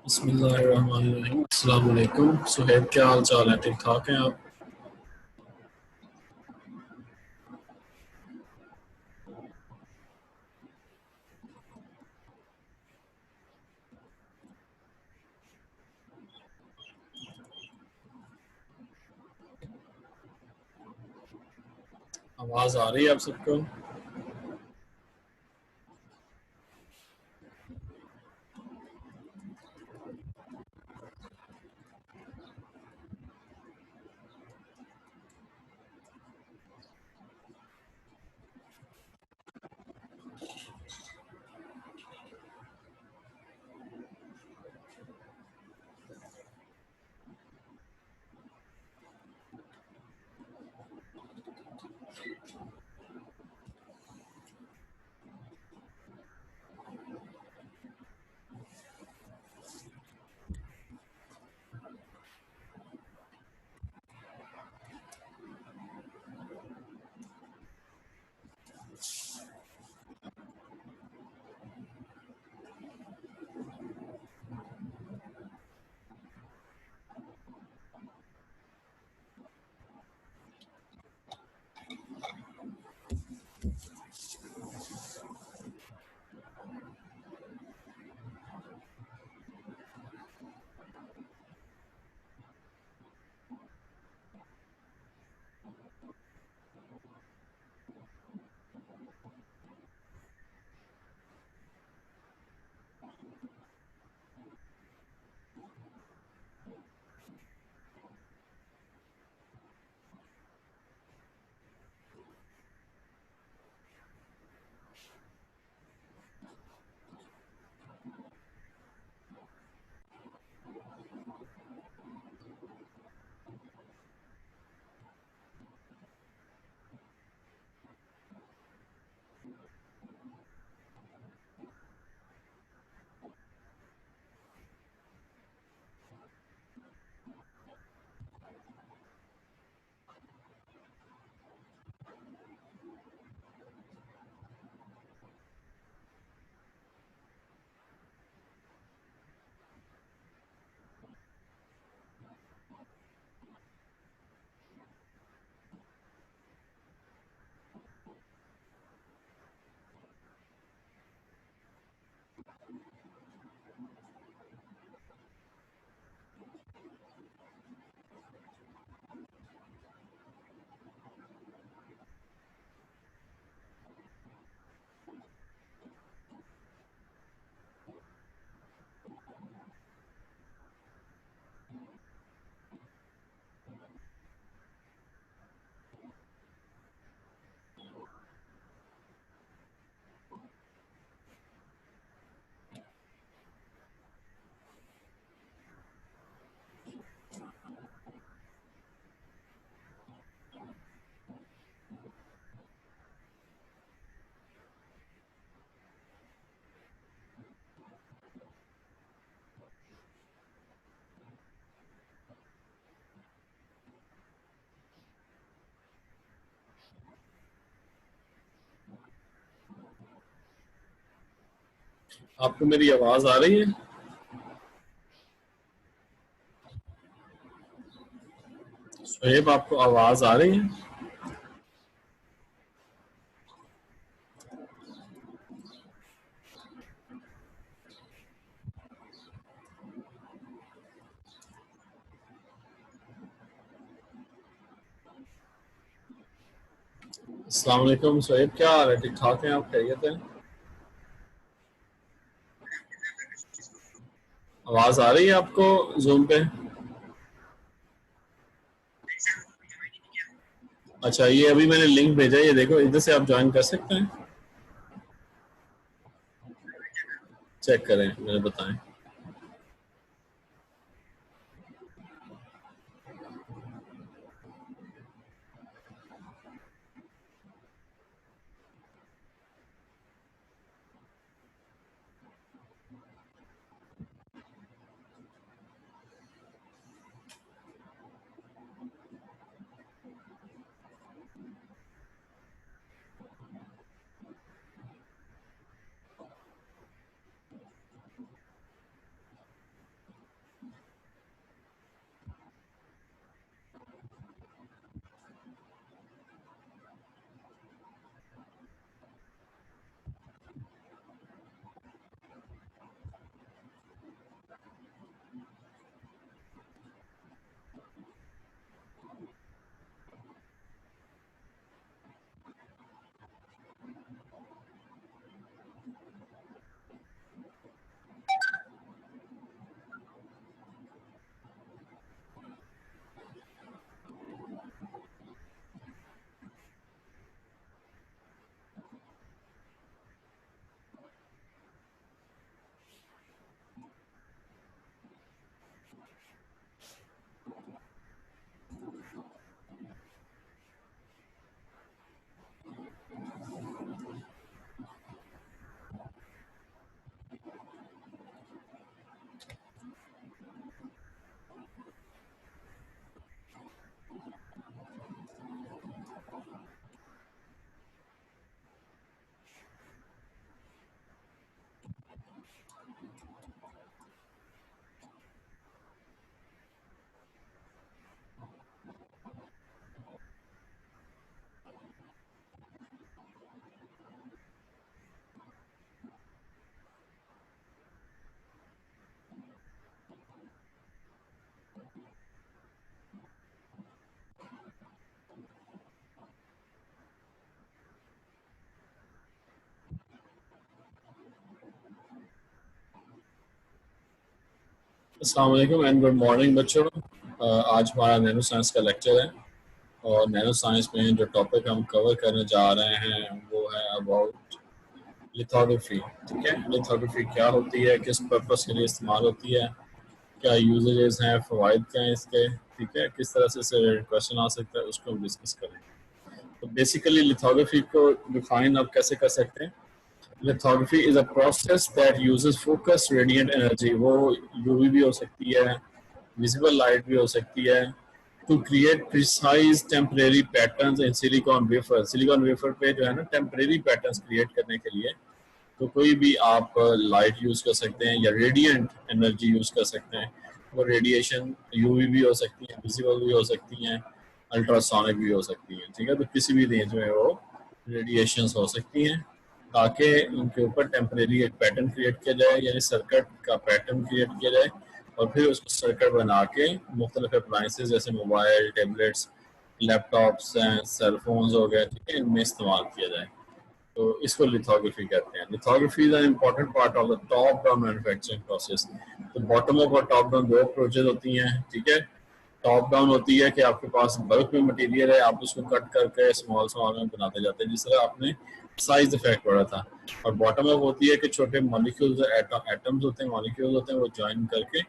बिस्मिल्लाहिर्रहमानिर्रहीम। अस्सलाम वालेकुम। सुहेब, क्या हाल चाल है? ठीक ठाक हैं आप? आवाज़ आ रही है आप सबको? आपको मेरी आवाज़ आ रही है? सुहेब, आपको आवाज़ आ रही है? अस्सलाम वालेकुम। सुहेब, क्या हाल है? ठीक ठाक हैं आप? खैरियत है? आवाज़ आ रही है आपको जूम पे? अच्छा, ये अभी मैंने लिंक भेजा है, ये देखो, इधर से आप ज्वाइन कर सकते हैं। चेक करें, मैंने बताएं। अस्सलाम वालेकुम एंड गुड मॉर्निंग बच्चों। आज हमारा नैनो साइंस का लेक्चर है और नैनो साइंस में जो टॉपिक हम कवर करने जा रहे हैं वो है अबाउट लिथोग्राफी। ठीक है, लिथोग्राफी क्या होती है, किस पर्पस के लिए इस्तेमाल होती है, क्या यूजेजेस हैं, फ़वाइद क्या हैं इसके, ठीक है, किस तरह से इससे क्वेश्चन आ सकता है उसको हम डिस्कस करेंगे। तो बेसिकली लिथोग्राफी को डिफाइन आप कैसे कर सकते हैं। Lithography is a process that uses focus radiant energy, वो यूवी भी हो सकती है, विजिबल लाइट भी हो सकती है, to create precise temporary patterns in silicon wafer. Silicon wafer पे जो है ना टेम्परेरी पैटर्न्स क्रिएट करने के लिए तो कोई भी आप लाइट यूज कर सकते हैं या रेडिएंट एनर्जी यूज कर सकते हैं। वो रेडिएशन यूवी भी हो सकती है, विजिबल भी हो सकती हैं, अल्ट्रासोनिक भी हो सकती हैं। ठीक है, तो किसी भी रेंज में वो रेडिएशंस हो सकती हैं ताकि उनके ऊपर टेम्परेरी एक पैटर्न क्रिएट किया जाए, यानी सर्किट का पैटर्न क्रिएट किया जाए और फिर उसको सर्किट बना के मुख्तलिफ अप्लाइंसेस जैसे मोबाइल, टैबलेट्स, लैपटॉप्स, सेलफोन्स हो गए, ठीक है, इनमें इस्तेमाल किया जाए। तो इसको लिथोग्राफी कहते हैं। Lithography is an important part of the top down manufacturing process. तो बॉटम अप और टॉप डाउन दो अप्रोचेज होती हैं। ठीक है, टॉप डाउन होती है कि आपके पास बल्क में मटेरियल है, आप उसको कट करके स्मॉल स्मॉल में बनाते जाते हैं जिस तरह आपने साइज इफेक्ट पढ़ा था। और बॉटम अप होती है कि छोटे मॉलिक्यूल्स, एटम्स होते हैं, मॉलिक्यूल्स होते हैं, वो ज्वाइन करके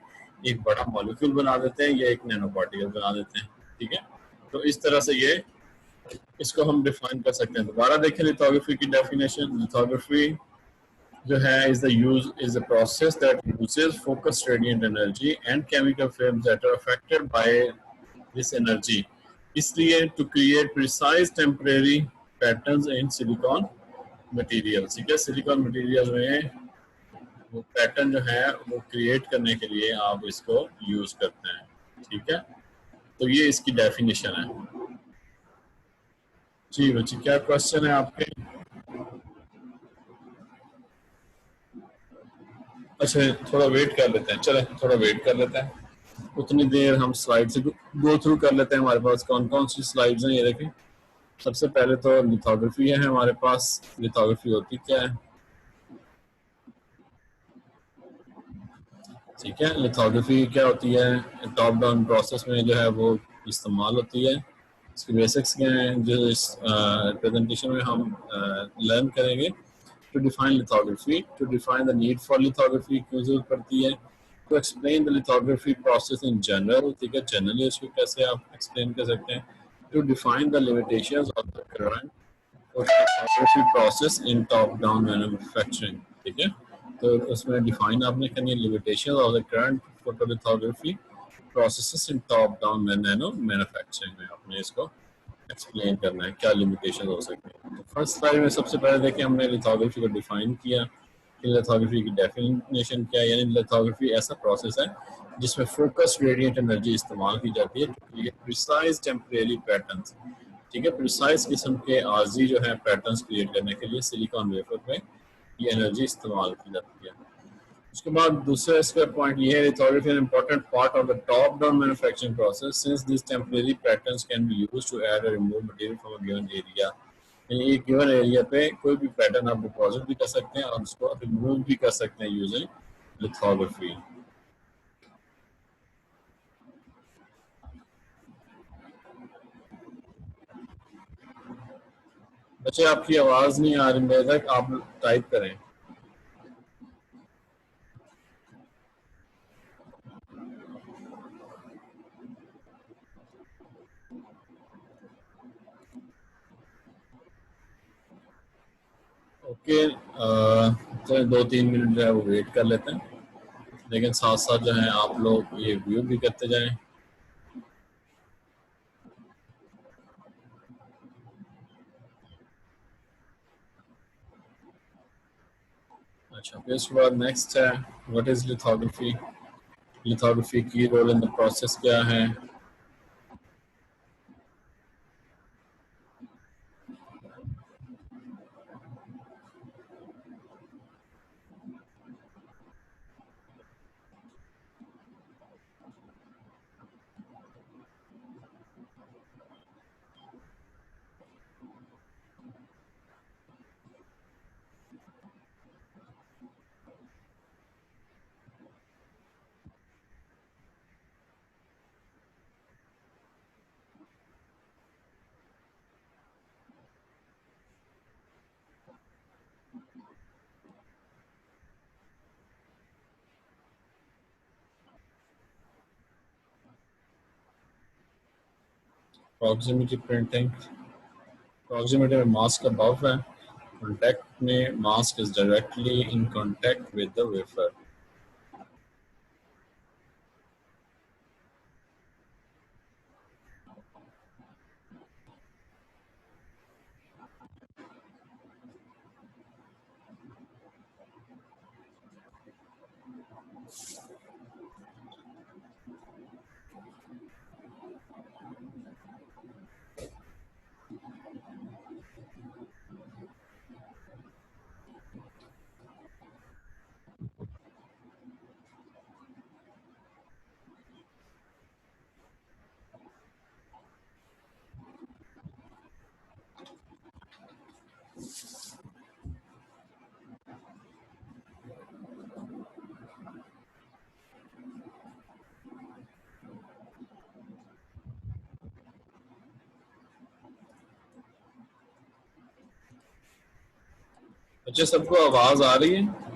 एक बड़ा मॉलिक्यूल बना देते हैं या एक नैनो पार्टिकल बना देते हैं। ठीक है, तो इस तरह से ये इसको हम डिफाइन कर सकते हैं। दोबारा देखें लिथोग्राफी की डेफिनेशन। लिथोग्राफी जो है is the use is the process that uses focus radiant energy and chemical films that are affected by this energy, इसलिए to create precise temporary patterns in silicon material. ठीक है, silicon material में वो pattern जो है वो create करने के लिए आप इसको यूज करते हैं। ठीक है, तो ये इसकी डेफिनेशन है। जी बच्ची, क्या क्वेश्चन है आपके? अच्छा, थोड़ा वेट कर लेते हैं, चले थोड़ा वेट कर लेते हैं, उतनी देर हम स्लाइड से गो थ्रू कर लेते हैं। हमारे पास कौन कौन सी स्लाइड्स हैं ये देखें। सबसे पहले तो लिथोग्राफी है हमारे पास। लिथोग्राफी होती क्या है? ठीक है, लिथोग्राफी क्या होती है, टॉप डाउन प्रोसेस में जो है वो इस्तेमाल होती है। इसकी बेसिक्स क्या हैं जो इस प्रेजेंटेशन में हम लर्न करेंगे। To define lithography, to define the need for lithography, क्यों जरूरत पड़ती है, to explain the lithography process in general. ठीक है, जनरली उसको कैसे आप एक्सप्लेन कर सकते हैं। To define the limitations of the current lithography process in top down manufacturing. ठीक है, तो उसमें डिफाइन आपने करनी है limitation of the current photolithography processes in top down nano manufacturing में आपने इसको एक्सप्लेन करना है क्या लिमिटेशन हो सकती है। तो फर्स्ट स्लाइड में सबसे पहले देखिए हमने लिथोग्राफी को डिफाइन किया कि लिथोग्राफी की डेफिनेशन क्या है। यानी लिथोग्राफी ऐसा प्रोसेस है जिसमें फोकस रेडिएंट एनर्जी इस्तेमाल की जाती है to create precise temporary patterns. ठीक है, प्रिसाइज किस्म के आर्जी जो है पैटर्न्स क्रिएट करने के लिए सिलिकॉन वेफर में ये एनर्जी इस्तेमाल की जाती है। उसके बाद दूसरा इसका पॉइंट ये है, lithography an important part of the top down manufacturing process since this temporary patterns can be used to add और remove material from a given area. यानी एक गिवन एरिया पे कोई भी पैटर्न आप डिपॉजिट भी कर सकते हैं और उसको रिमूव भी कर सकते हैं यूजिंग लिथोग्राफी। बच्चे आपकी आवाज नहीं आ रही मेरे तक, आप टाइप करें। ओके, चलिए 2-3 मिनट जो है वो वेट कर लेते हैं, लेकिन साथ साथ जो है आप लोग ये व्यू भी करते जाएं। अच्छा, फिर उसके बाद नेक्स्ट है व्हाट इज लिथोग्राफी। लिथोग्राफी की रोल इन द प्रोसेस क्या है। proximity printing. Proximity में mask above है, contact में mask is directly in contact with the wafer. अच्छा, सबको आवाज आ रही है?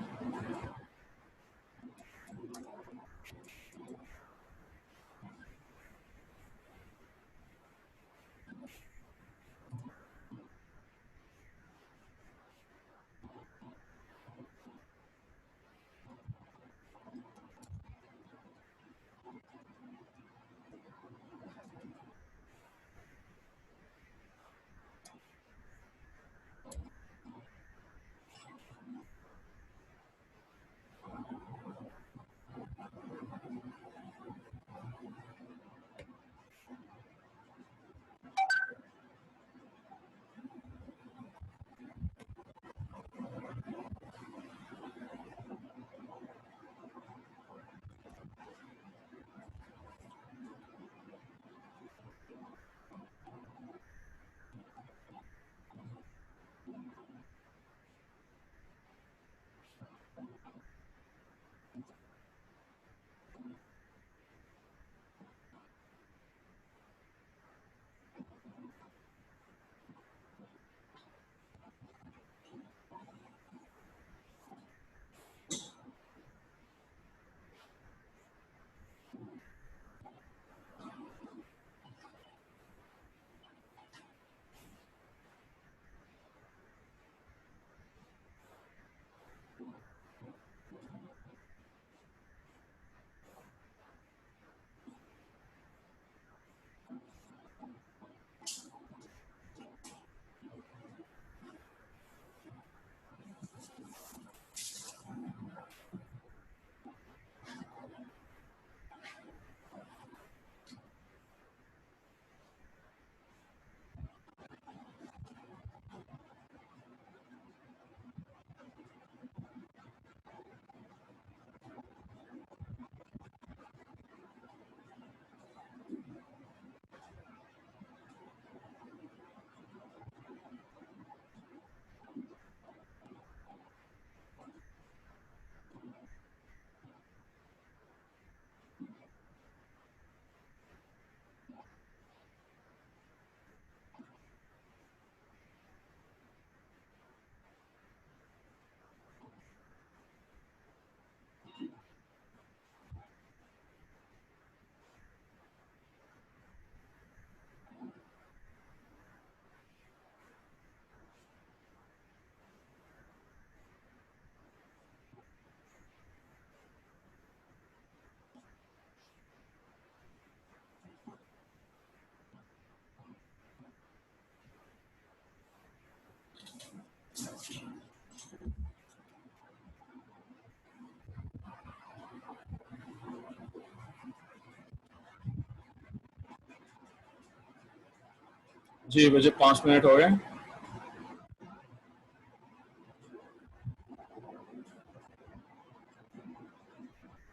जी, मुझे 5 मिनट हो गए।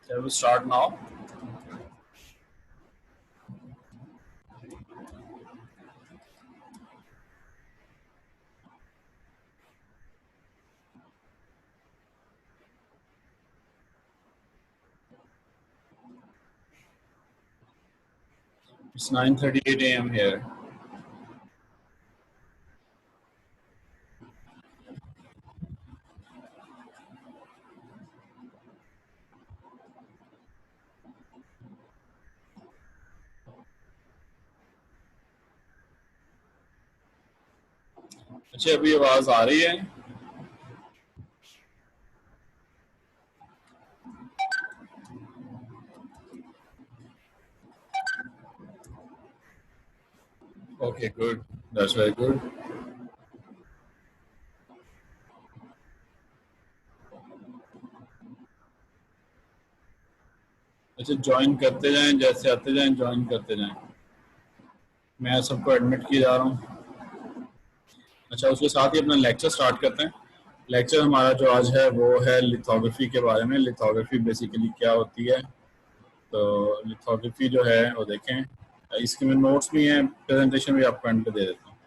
Shall we start now? It's 9:38 a.m. here. बच्चे अभी आवाज आ रही है? Okay good, that's very good. अच्छा, ज्वाइन करते जाएं, जैसे आते जाएं ज्वाइन करते जाएं। मैं सबको एडमिट किए जा रहा हूँ। अच्छा, उसके साथ ही अपना लेक्चर स्टार्ट करते हैं। लेक्चर हमारा जो आज है वो है लिथोग्राफी के बारे में। लिथोग्राफी बेसिकली क्या होती है, तो लिथोग्राफी जो है वो देखें, इसके में नोट्स भी हैं, प्रेजेंटेशन भी आपको एंड पे दे देता हूँ।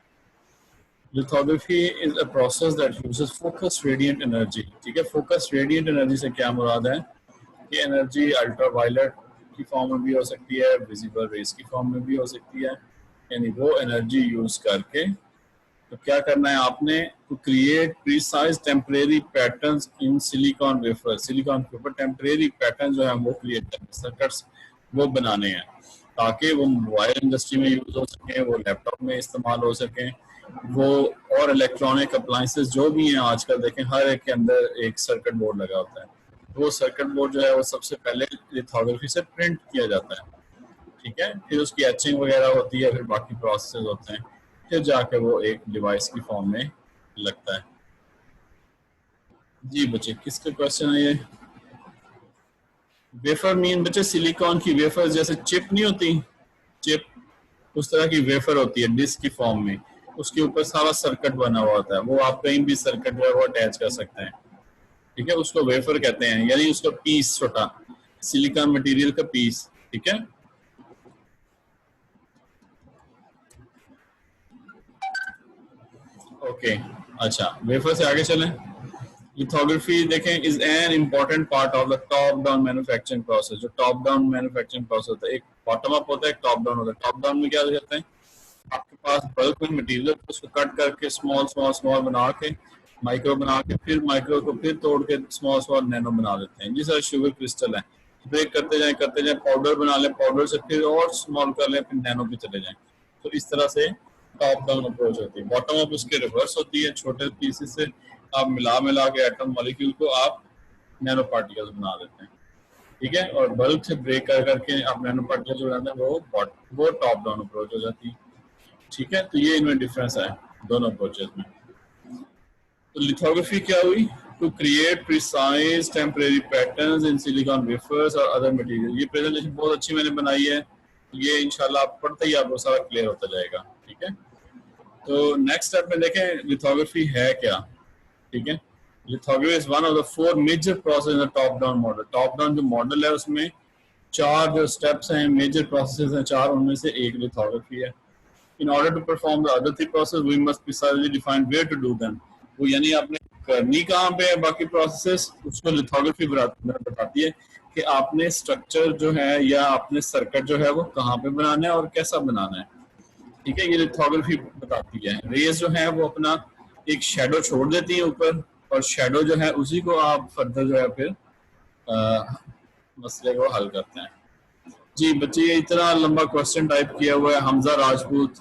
Lithography is a process that uses focus radiant energy. ठीक है, फोकस रेडिएंट एनर्जी से क्या मुराद है कि एनर्जी अल्ट्रावायलेट की फॉर्म में भी हो सकती है, विजिबल रेस की फॉर्म में भी हो सकती है। यानी वो एनर्जी यूज करके तो क्या करना है आपने, to create precise temporary patterns in silicon wafer. Silicon के ऊपर टेम्परेरी पैटर्न जो है वो क्रिएट करने, सर्किट्स वो बनाने हैं ताकि वो मोबाइल इंडस्ट्री में यूज हो सके, वो लैपटॉप में इस्तेमाल हो सके, वो और इलेक्ट्रॉनिक अप्लायंसेस जो भी हैं आजकल देखें हर एक के अंदर एक सर्किट बोर्ड लगा होता है। वो सर्किट बोर्ड जो है वो सबसे पहले लिथोग्राफी से प्रिंट किया जाता है। ठीक है, फिर उसकी एचिंग वगैरह होती है, फिर बाकी प्रोसेस होते हैं, फिर जाके वो एक डिवाइस की फॉर्म में लगता है। जी बच्चे, किसका क्वेश्चन है ये? वेफर मीन बच्चे सिलिकॉन की वेफर, जैसे चिप नहीं होती, चिप उस तरह की वेफर होती है डिस्क की फॉर्म में, उसके ऊपर सारा सर्किट बना हुआ होता है। वो आप कहीं भी सर्किट जो है वो अटैच कर सकते हैं। ठीक है, उसको वेफर कहते हैं, यानी उसका पीस, छोटा सिलिकॉन मटेरियल का पीस। ठीक है, ओके। अच्छा, वेफर से आगे चलें। लिथोग्राफी देखें is an important part of the top down manufacturing process. जो टॉप डाउन मैन्युफैक्चरिंग प्रोसेस होता है, एक बॉटम अप होता है, एक टॉप डाउन होता है। टॉप डाउन में क्या करते हैं, आपके पास बल्क में मटेरियल, उसको कट करके स्मॉल स्मॉल स्मॉल बना के, माइक्रो बना के, फिर माइक्रो को फिर तोड़ के स्मॉल स्मॉल नैनो बना देते हैं। जिस तरह शुगर क्रिस्टल है, ब्रेक करते जाए, पाउडर बना लें, पाउडर से फिर और स्मॉल कर लें, फिर नैनो भी चले जाएं। तो इस तरह से टॉप डाउन अप्रोच होती है। बॉटम अप उसके रिवर्स होती है, छोटे पीसेस से आप मिला मिला के एटम मॉलिक्यूल को आप नैनो पार्टिकल्स बना देते हैं। ठीक है, और बल्क से ब्रेक कर करके आप नैनो पार्टिकल्स जो बनाते हैं वो टॉप डाउन अप्रोच हो जाती है। ठीक है, तो ये इनमें डिफरेंस है दोनों अप्रोचेस में। तो लिथोग्राफी क्या हुई, to create precise temporary patterns in silicon wafers और अदर मटेरियल। ये प्रेजेंटेशन बहुत अच्छी मैंने बनाई है, ये इंशाल्लाह आप पढ़ते ही आपको सारा क्लियर होता जाएगा। ठीक है, तो नेक्स्ट स्टेप में देखें लिथोग्राफी है क्या। ठीक है, lithography is one of the 4 major process in the top down model. Top down जो मॉडल है उसमें 4 जो स्टेप्स हैं, मेजर प्रोसेस हैं 4, उनमें से एक लिथोग्राफी है। In order to perform the other 3 processes, we must precisely define where to do them. वो यानी आपने करनी कहाँ पे है बाकी प्रोसेस, उसको लिथोग्राफी बताती है कि आपने स्ट्रक्चर जो है या आपने सर्किट जो है वो कहाँ पे बनाना है और कैसा बनाना है। ठीक है, ये लिथोग्राफी बताती है। रेज जो है वो अपना एक शेडो छोड़ देती है ऊपर, और शेडो जो है उसी को आप फर्दर जो है फिर मसले को हल करते हैं। जी बच्चे, ये इतना लंबा क्वेश्चन टाइप किया हुआ है। Hamza Rajput,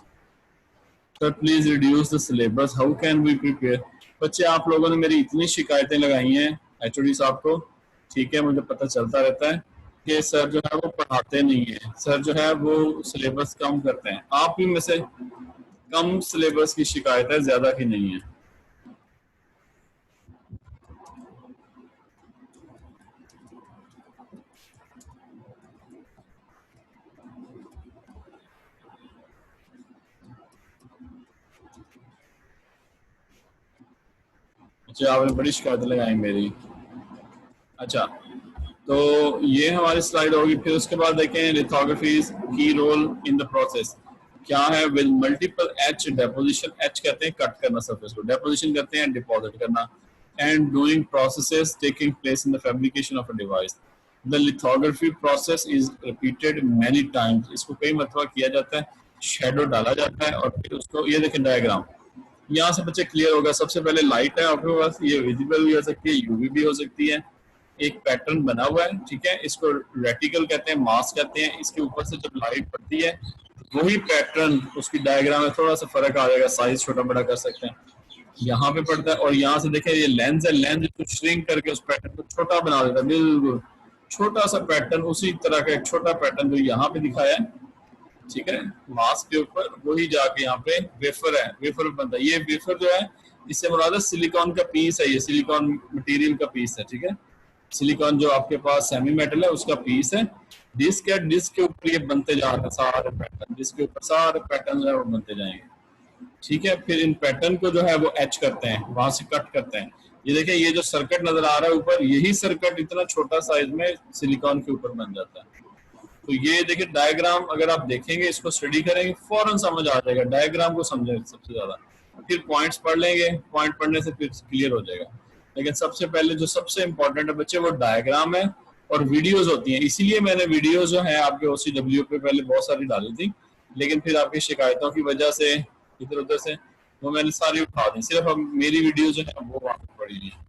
sir please reduce the syllabus, how can we prepare. बच्चे, आप लोगों ने मेरी इतनी शिकायतें लगाई हैं एचओडी साहब को, ठीक है, मुझे पता चलता रहता है कि सर जो है वो पढ़ाते नहीं है, सर जो है वो सिलेबस कम करते हैं। आप भी में से कम सिलेबस की शिकायत है, ज्यादा की नहीं है। अच्छा, आपने बड़ी शिकायतें लगाई मेरी। अच्छा, तो ये हमारी स्लाइड होगी। फिर उसके बाद देखें लिथोग्राफी की रोल इन द प्रोसेस क्या है। With multiple H deposition, H कहते हैं कट करना सरफेस को, डेपोजिशन करते हैं डिपॉजिट करना, and doing processes taking place in the fabrication of a device. The lithography process is repeated many times. इसको कई मरतबा किया जाता है, शेडो डाला जाता है, और फिर उसको, ये देखें डायग्राम, यहाँ से बच्चे क्लियर होगा। सबसे पहले लाइट है आपके पास, ये विजिबल भी हो सकती है, यूवी भी हो सकती है। एक पैटर्न बना हुआ है, ठीक है, इसको रेटिकल कहते हैं, मास्क कहते हैं। इसके ऊपर से जब लाइट पड़ती है वही पैटर्न, उसकी डायग्राम में थोड़ा सा फर्क आ जाएगा, साइज छोटा बड़ा कर सकते हैं। यहाँ पे पड़ता है, और यहाँ से देखें ये लेंस है, लेंस को श्रिंक करके उस पैटर्न को छोटा बना देता है, बिल्कुल छोटा सा पैटर्न, उसी तरह का एक छोटा पैटर्न जो यहाँ पे दिखाया है, ठीक है, मास्क के ऊपर, वही जाके यहाँ पे वेफर है, वेफर बनता है। ये वेफर जो है, इससे मुराद है सिलिकॉन का पीस है, ये सिलिकॉन मटेरियल का पीस है, ठीक है, सिलिकॉन जो आपके पास सेमी मेटल है उसका पीस है। डिस्क है, डिस्क के ऊपर ये बनते जा रहे हैं सारे पैटर्न, डिस्क के ऊपर सारे पैटर्न जो है वो बनते जाएंगे, ठीक है। फिर इन पैटर्न को जो है वो एच करते हैं, वहां से कट करते हैं। ये देखिए, ये जो सर्किट नजर आ रहा है ऊपर, यही सर्किट इतना छोटा साइज में सिलिकॉन के ऊपर बन जाता है। तो ये देखिए डायग्राम, अगर आप देखेंगे, इसको स्टडी करेंगे, फौरन समझ आ जाएगा, डायग्राम को समझें सबसे ज्यादा, फिर पॉइंट्स पढ़ लेंगे, पॉइंट पढ़ने से फिर क्लियर हो जाएगा। लेकिन सबसे पहले जो सबसे इंपॉर्टेंट है बच्चे, वो डायग्राम है और वीडियोज होती हैं। इसीलिए मैंने वीडियोज जो है आपके OCW पे पहले बहुत सारी डाली थी, लेकिन फिर आपकी शिकायतों की वजह से इधर उधर से वो मैंने सारी उठा दी, सिर्फ अब मेरी वीडियो जो है वो वहाँ पे पड़ी हुई है।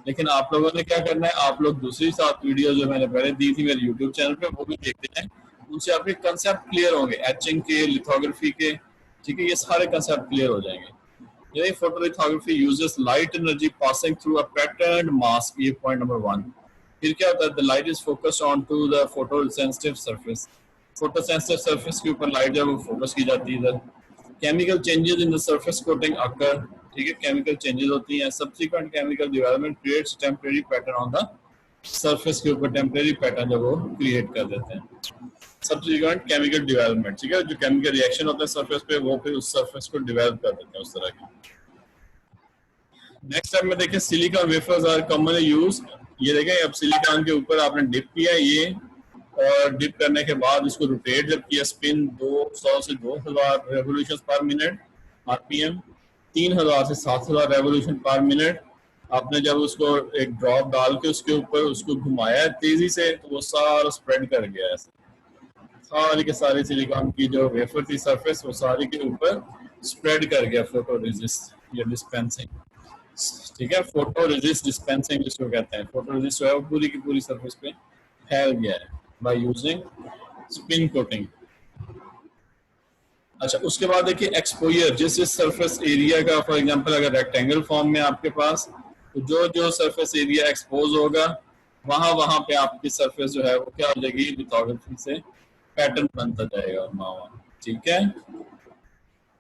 लेकिन आप लोगों ने क्या करना है, आप लोग दूसरी 7 वीडियो जो मैंने पहले दी थी मेरे यूट्यूब चैनल पे, वो भी देखते हैं, उनसे आपके कंसेप्ट क्लियर होंगे, एचिंग के, लिथोग्राफी के, ठीक है, ये सारे कंसेप्ट क्लियर हो जाएंगे। ये photolithography uses light energy passing through a patterned mask, ये पॉइंट नंबर 1। फिर क्या होता है, the light is focused on to the photo sensitive surface, photo sensitive surface के ऊपर लाइट जब फोकस की जाती है इधर। Chemical changes in the surface coating occur, ठीक है, केमिकल चेंजेस होती हैं, subsequent chemical development creates temporary pattern on the surface के ऊपर, टेम्परेरी पैटर्न जो वो क्रिएट कर देते हैं। सब्सिक्वेंट केमिकल डेवलपमेंट, ठीक है, जो केमिकल रिएक्शन होता है सरफेस पे, वो फिर उस सरफेस को डेवलप कर देते हैं उस तरह की। नेक्स्ट स्टेप में देखिए, silicon wafers are commonly used. ये देखें, अब सिलिकॉन के ऊपर आपने डिप किया ये, और डिप करने के बाद इसको रोटेट जब किया, स्पिन 200 से 2000 रेवोल्यूशन पर मिनट RPM, 3000 से 7000 रेवोल्यूशन पर मिनट। आपने जब उसको एक ड्रॉप डाल के उसके ऊपर उसको घुमाया तेजी से, तो वो सारा स्प्रेड कर गया ऐसे, सारी के सारी सिलिकॉन की जो वेफर थी सरफेस, वो सारी के ऊपर स्प्रेड कर गया फोटो रेजिस्ट या डिस्पेंसिंग, ठीक है, फोटो रेजिस्ट डिस्पेंसिंग जिसको कहते हैं। फोटो रेजिस्ट जो है वो पूरी की पूरी सरफेस पे फैल गया है बाय यूजिंग स्पिन कोटिंग। अच्छा, उसके बाद देखिए एक्सपोजर, जिस जिस सरफेस एरिया का, फॉर एग्जांपल अगर रेक्टेंगल फॉर्म में आपके पास, तो जो जो सरफेस एरिया एक्सपोज होगा, वहां वहां पे आपकी सरफेस जो है वो क्या हो जाएगी, लिथोग्राफी से पैटर्न बनता जाएगा वहां वहां, ठीक है।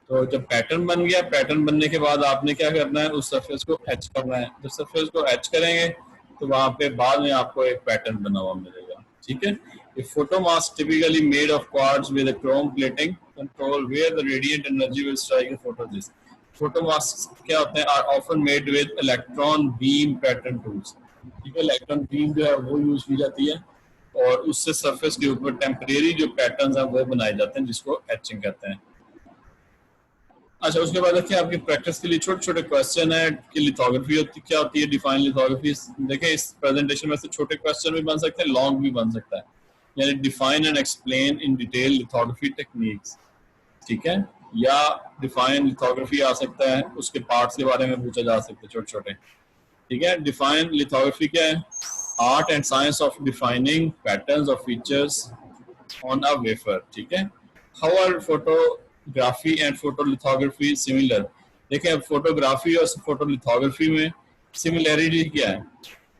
तो जब पैटर्न बन गया, पैटर्न बनने के बाद आपने क्या करना है, उस सरफेस को एच करना है। जब सरफेस को एच करेंगे तो वहां पे बाद में आपको एक पैटर्न बना हुआ मिलेगा, ठीक है। A photo mask typically made of quartz with a chrome plating control where the radiant energy will strike the photoresist. Photo masks क्या होते हैं, are often made with electron beam pattern tools, ठीक है, इलेक्ट्रॉन बीम जो है वो use की जाती है, और उससे सरफेस के ऊपर टेम्परेरी जो पैटर्न्स हैं वो बनाए जाते हैं, जिसको एचिंग कहते हैं। अच्छा, उसके बाद देखिए आपकी प्रैक्टिस के लिए छोटे छोटे क्वेश्चन है कि लिथोग्राफी होती क्या होती है, डिफाइन लिथोग्राफी। देखिए, इस प्रेजेंटेशन में से छोटे क्वेश्चन भी बन सकते हैं, लॉन्ग भी बन सकता है, यानी define and explain in detail lithography techniques, ठीक है, या डिफाइन लिथोग्राफी आ सकता है, उसके पार्ट्स के बारे में पूछा जा सकता है छोटे छोटे, ठीक है। डिफाइन लिथोग्राफी क्या है, art and science of defining patterns और फीचर्स ऑन अ वेफर, ठीक है। How are photography and photolithography similar. देखिए, अब फोटोग्राफी और फोटोलिथोग्राफी में सिमिलरिटी क्या है,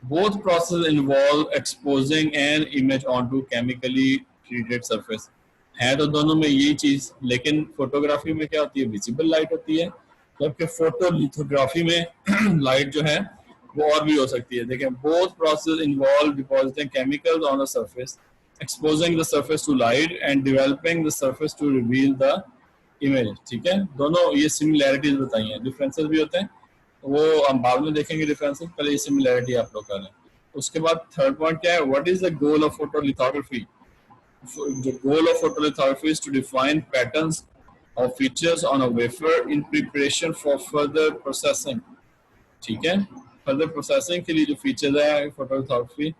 both process involve exposing an image onto chemically treated surface, है तो दोनों में यही चीज, लेकिन फोटोग्राफी में क्या होती है, विजिबल लाइट होती है, जबकि फोटोलिथोग्राफी में लाइट जो है वो और भी हो सकती है। देखिए, both process involve depositing chemicals on the surface, exposing the surface to light and developing the surface to reveal the image, ठीक है। दोनों ये सिमिलैरिटीज बताई हैं, डिफरेंसेस भी होते हैं, वो हम बाद में देखेंगे डिफरेंसेस, पहले ये सिमिलैरिटी आप लोग कर लें। उसके बाद थर्ड पॉइंट क्या है, what is the goal of photolithography. The goal of photolithography is to define patterns or features on a wafer in preparation for further processing, ठीक है। फर्दर प्रोसेसिंग के लिए जो फीचर्स है फोटोलिथोग्राफी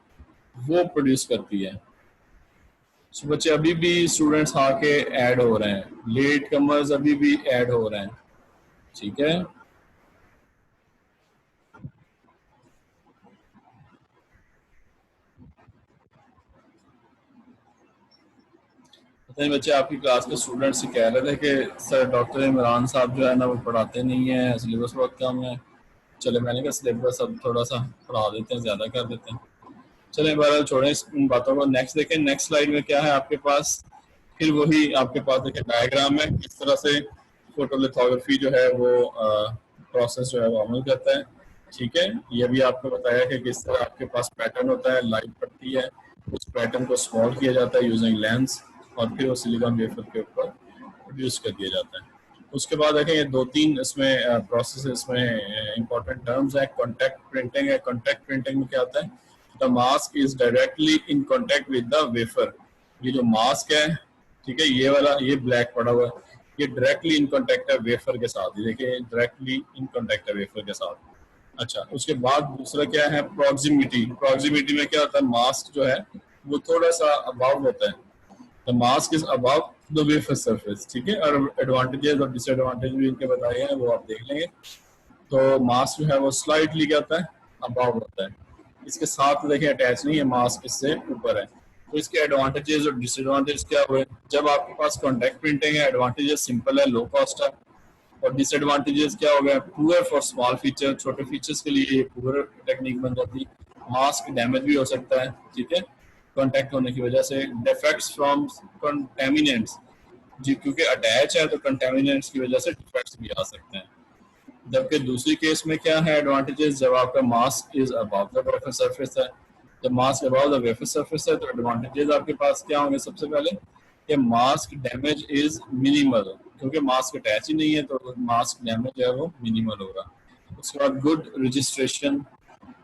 वो प्रोड्यूस करती है। So, बच्चे अभी भी स्टूडेंट्स आके ऐड हो रहे हैं, लेट कमर्स अभी भी ऐड हो रहे हैं, ठीक है। पता नहीं बच्चे आपकी क्लास के स्टूडेंट से कह रहे थे कि सर डॉक्टर इमरान साहब जो है ना वो पढ़ाते नहीं है, सिलेबस बहुत कम है। चले मैंने कहा सिलेबस अब थोड़ा सा पढ़ा देते हैं, ज़्यादा कर देते हैं। चले बहरहाल छोड़ें इस बातों को। नेक्स्ट देखें, नेक्स्ट स्लाइड में क्या है आपके पास। फिर वही आपके पास देखिए डायग्राम है, किस तरह से फोटोलिथोग्राफी जो है वो प्रोसेस जो है वो अमल करता है। ठीक है, ये भी आपको बताया कि किस तरह आपके पास पैटर्न होता है, लाइट पड़ती है, उस पैटर्न को स्मॉल किया जाता है यूजिंग लेंस, और फिर वो सिलिकॉन वेफर के ऊपर प्रोड्यूस कर दिया जाता है। उसके बाद देखें ये दो तीन इसमें प्रोसेस इसमें इंपॉर्टेंट टर्म्स है। कॉन्टैक्ट प्रिंटिंग है। कॉन्टैक्ट प्रिंटिंग में क्या होता है, the mask is directly in contact with the wafer. ये जो मास्क है, ठीक है, ये वाला ये ब्लैक पड़ा हुआ है, ये डायरेक्टली इन कॉन्टैक्ट है वेफर के साथ। ये देखिए डायरेक्टली इन कॉन्टैक्ट है वेफर के साथ। अच्छा, उसके बाद दूसरा क्या है, प्रॉक्सिमिटी। प्रॉक्सिमिटी में क्या होता है, मास्क जो है वो थोड़ा सा अबाव होता है, the mask is above the wafer surface. ठीक है, और एडवांटेजेस और डिसएडवांटेज भी इनके बताए हैं, वो आप देख लेंगे। तो मास्क जो है वो स्लाइटली क्या होता है, अबाव होता है। इसके साथ देखिए अटैच नहीं है, मास्क इससे ऊपर है। तो इसके एडवांटेजेस और डिसएडवांटेज क्या हुए। जब आपके पास कॉन्टैक्ट प्रिंटिंग है, एडवांटेजेस सिंपल है, लो कॉस्ट है। और डिसएडवांटेजेस क्या हो गया, पुअर फॉर स्मॉल फीचर, छोटे फीचर्स के लिए ये पुअर टेक्निक बन जाती है। मास्क डैमेज भी हो सकता है, ठीक है, कॉन्टैक्ट होने की वजह से। डिफेक्ट्स फ्रॉम कंटेमिनेंट्स, जी क्योंकि अटैच है तो कंटेमिनेंट्स की वजह से डिफेक्ट्स भी आ सकते हैं। जबकि दूसरी केस में क्या है एडवांटेजेस, जब आपका mask is above the wafer surface है, जब mask above the wafer surface है, तो एडवांटेजेस आपके पास क्या होंगे। सबसे पहले कि मास्क डैमेज इज मिनिमल, क्योंकि मास्क अटैच ही नहीं है तो मास्क डैमेज जो है वो मिनिमल होगा। उसके बाद गुड रजिस्ट्रेशन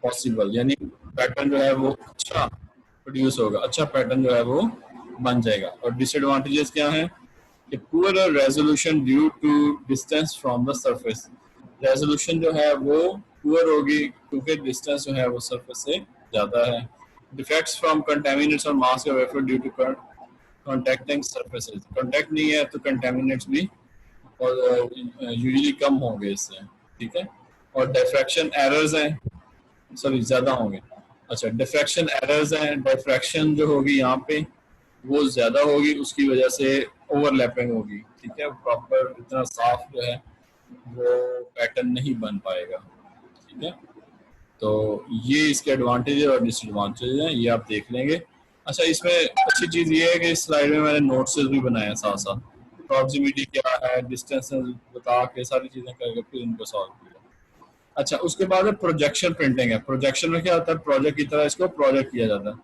पॉसिबल, यानी पैटर्न जो है वो अच्छा प्रोड्यूस होगा, अच्छा पैटर्न जो है वो बन जाएगा। और डिसएडवांटेजेस क्या है कि poor resolution due to distance from the surface. Resolution जो है वो पुअर होगी क्योंकि डिस्टेंस जो है वो सरफेस से ज़्यादा है। डिफेक्ट्स फ्रॉम कंटेमिनेट्स और mask wafer due to contacting surfaces, contact नहीं है तो कंटेमिनेट्स भी और यूजुअली कम होंगे इससे। ठीक है, और डिफ्रैक्शन एरर्स हैं, सॉरी ज़्यादा होंगे। अच्छा, डिफ्रैक्शन एरर्स हैं, डिफ्रैक्शन जो होगी यहाँ पे वो ज़्यादा होगी, उसकी वजह से ओवरलैपिंग होगी। ठीक है, प्रॉपर इतना साफ जो है वो पैटर्न नहीं बन पाएगा। ठीक है, तो ये इसके एडवांटेज और डिसएडवांटेज हैं, ये आप देख लेंगे। अच्छा, इसमें अच्छी चीज़ ये है कि इस स्लाइड में मैंने नोट्स भी बनाए हैं साथ साथ, प्रॉक्सिमिटी क्या है, डिस्टेंस बता के सारी चीज़ें करके फिर इनको सॉल्व किया। अच्छा, उसके बाद प्रोजेक्शन प्रिंटिंग है। प्रोजेक्शन में क्या होता है, प्रोजेक्ट की तरह इसको प्रोजेक्ट किया जाता है।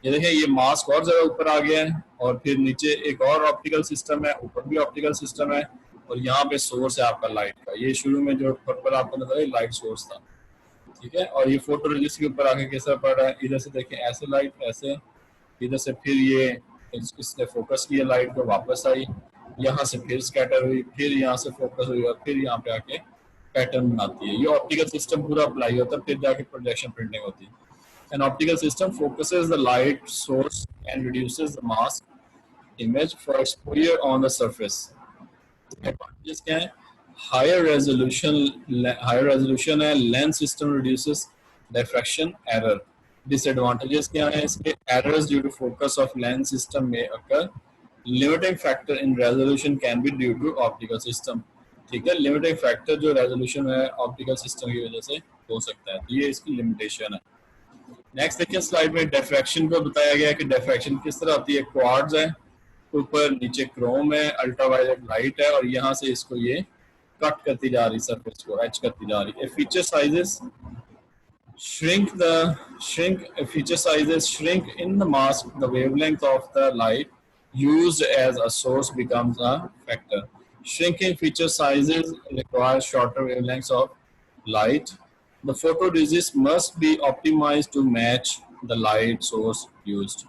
ये देखिए ये मास्क और जगह ऊपर आ गया है, और फिर नीचे एक और ऑप्टिकल सिस्टम है, ऊपर भी ऑप्टिकल सिस्टम है, और यहाँ पे सोर्स है आपका लाइट का। ये शुरू में जो पर्पल आपको नजर है लाइट सोर्स था। ठीक है, और ये फोटो रेजिस्ट के ऊपर आके कैसा पड़ रहा है, इधर से देखें ऐसे लाइट, ऐसे इधर से फिर ये इसने फोकस किया लाइट को, वापस आई, यहाँ से फिर स्कैटर हुई, फिर यहाँ से फोकस हुई, और फिर यहाँ पे आके पैटर्न बनाती है। ये ऑप्टिकल सिस्टम पूरा अप्लाई होता है, फिर जाके प्रोजेक्शन प्रिंटिंग होती है। An optical system focuses the light source and reduces the mask image for exposure on the surface. Advantages क्या है, higher resolution है, lens system reduces diffraction error. Disadvantages क्या है इसके, errors due to focus of lens system may occur. Limiting factor in resolution can be due to optical system. ठीक है, limiting factor जो resolution है ऑप्टिकल सिस्टम की वजह से हो सकता है, तो ये इसकी लिमिटेशन है। नेक्स्ट देखिए स्लाइड में डिफ्रैक्शन को बताया गया है कि डिफ्रैक्शन किस तरह होती है। क्वार्ट्ज है, ऊपर नीचे क्रोम है, अल्ट्रावायलेट लाइट है, और यहाँ से इसको ये कट करती जा रही, सरफेस को एच करती जा रही है। Feature sizes shrink in the mask, the wavelength of the light used as a source becomes a factor. Shrinking feature sizes require shorter wavelengths of light. The photoresist must be optimized to match the light source used.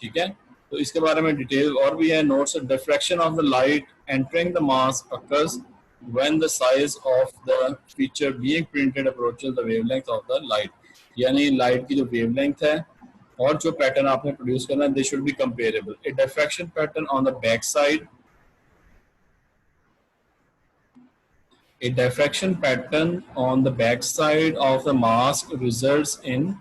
ठीक है, तो इसके बारे में detail और भी है notes. Diffraction of the light entering the mask occurs when the size of the feature being printed approaches the wavelength of the light. यानी लाइट की जो वेवलेंथ है और जो पैटर्न आपने प्रोड्यूस करना है, they should be comparable. A diffraction pattern on the back side, a diffraction pattern on the back side of the mask results in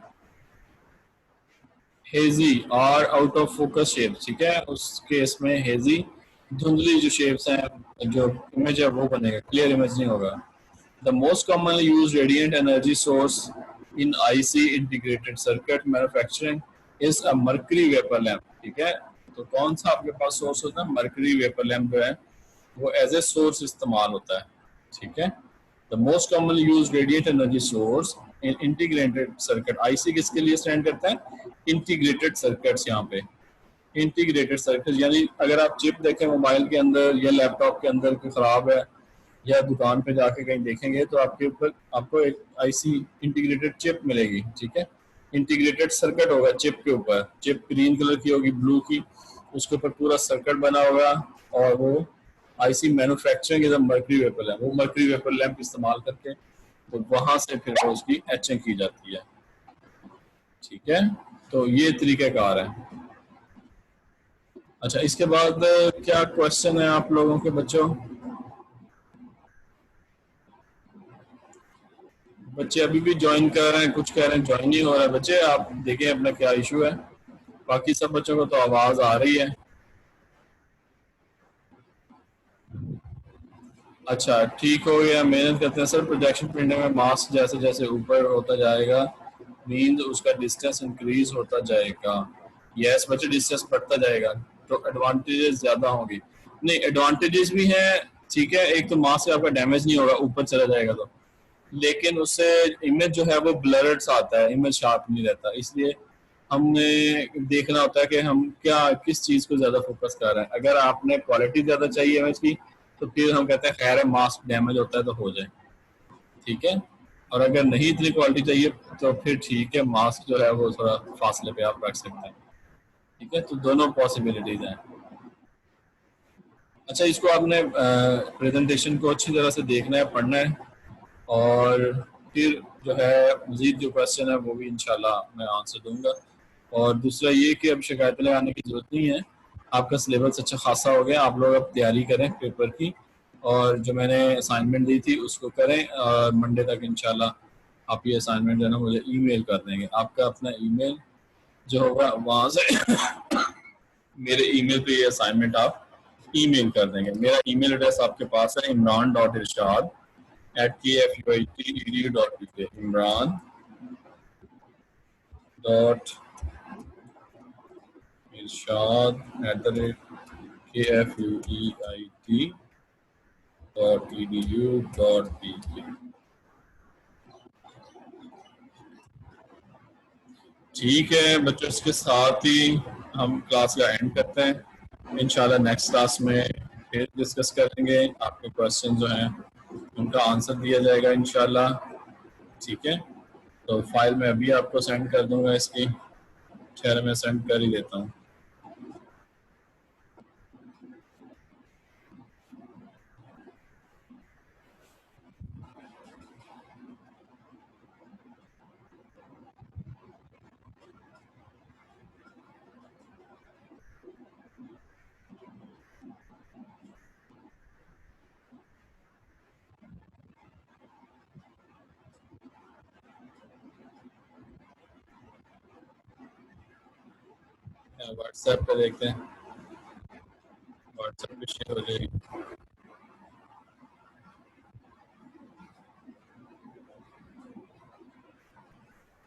hazy और आउट ऑफ फोकस शेप, ठीक है, उस केस में hazy धुंधली जो shapes हैं, जो image है वो बनेगा, क्लियर इमेज नहीं होगा। The most commonly used radiant energy source in IC integrated circuit manufacturing is a mercury vapour lamp, ठीक है। तो कौन सा आपके पास सोर्स होता है? मर्करी वेपर लैम्प जो है वो एज ए सोर्स इस्तेमाल होता है, ठीक है। The most commonly used radiate energy source in integrated circuit, IC किसके लिए स्टैंड करता है? Integrated circuits. यहाँ पे इंटीग्रेटेड सर्किट यानी अगर आप चिप देखें मोबाइल के अंदर या लैपटॉप के अंदर कोई खराब है या दुकान पे जाके कहीं देखेंगे तो आपके ऊपर आपको एक आईसी इंटीग्रेटेड चिप मिलेगी, ठीक है। इंटीग्रेटेड सर्किट होगा चिप के ऊपर, चिप ग्रीन कलर की होगी, ब्लू की, उसके ऊपर पूरा सर्किट बना होगा और वो IC manufacturing is mercury vapour lamp, वो मर्करी वेपर लैम्प इस्तेमाल करके तो वहां से फिर उसकी एचिंग की जाती है, ठीक है। तो ये तरीक़ाकार है। अच्छा, इसके बाद क्या क्वेश्चन है आप लोगों के बच्चों? बच्चे अभी भी ज्वाइन कर रहे हैं, कुछ कह रहे हैं ज्वाइन नहीं हो रहा है। बच्चे आप देखें अपना क्या इशू है। बाकी सब बच्चों को तो आवाज आ रही है। अच्छा, ठीक हो गया। मेहनत करते हैं सर। प्रोजेक्शन प्रिंटर में मास्क जैसे जैसे ऊपर होता जाएगा मीन्स उसका डिस्टेंस इंक्रीज होता जाएगा। यस बच्चे, डिस्टेंस बढ़ता जाएगा तो एडवांटेजेस ज्यादा होंगी। नहीं, एडवांटेजेस भी हैं, ठीक है। एक तो मास्क से आपका डैमेज नहीं होगा ऊपर चला जाएगा तो, लेकिन उससे इमेज जो है वो ब्लर्ड सा आता है, इमेज शार्प नहीं रहता। इसलिए हमने देखना होता है कि हम क्या किस चीज को ज्यादा फोकस कर रहे हैं। अगर आपने क्वालिटी ज्यादा चाहिए इमेज की तो फिर हम कहते हैं खैर है, मास्क डैमेज होता है तो हो जाए, ठीक है। और अगर नहीं इतनी क्वालिटी चाहिए तो फिर ठीक है, मास्क जो है वो थोड़ा फासले पे आप रख सकते हैं, ठीक है। तो दोनों पॉसिबिलिटीज हैं। अच्छा, इसको आपने प्रेजेंटेशन को अच्छी तरह से देखना है, पढ़ना है, और फिर जो है मजीद जो क्वेश्चन है वो भी इंशाल्लाह मैं आंसर दूंगा। और दूसरा ये कि अब शिकायतें लगाने की जरूरत नहीं है, आपका सिलेबस अच्छा खासा हो गया। आप लोग अब तैयारी करें पेपर की, और जो मैंने असाइनमेंट दी थी उसको करें, और मंडे तक इंशाल्लाह आप ये असाइनमेंट जो है ना मुझे ईमेल कर देंगे। आपका अपना ईमेल जो होगा वहाँ से मेरे ईमेल पे ये असाइनमेंट आप ईमेल कर देंगे। मेरा ईमेल एड्रेस आपके पास है imran.irshad@kfuit.edu.uk, imran.irshad@kfuit.edu.uk। ठीक है बच्चों, इसके साथ ही हम क्लास का एंड करते हैं। इंशाल्लाह नेक्स्ट क्लास में फिर डिस्कस करेंगे। आपके क्वेश्चन जो हैं उनका आंसर दिया जाएगा इंशाल्लाह, ठीक है। तो फाइल मैं अभी आपको सेंड कर दूंगा इसकी। खैर मैं सेंड कर ही देता हूँ। व्हाट्सएप पे देखते हैं, व्हाट्सएप पे शेयर हो जाएगी।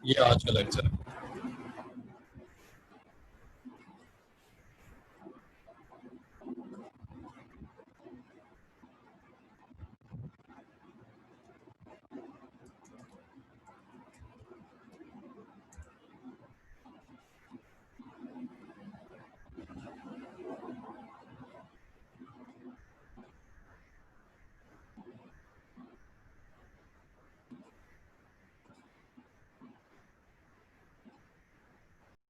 ये आज का लेक्चर है।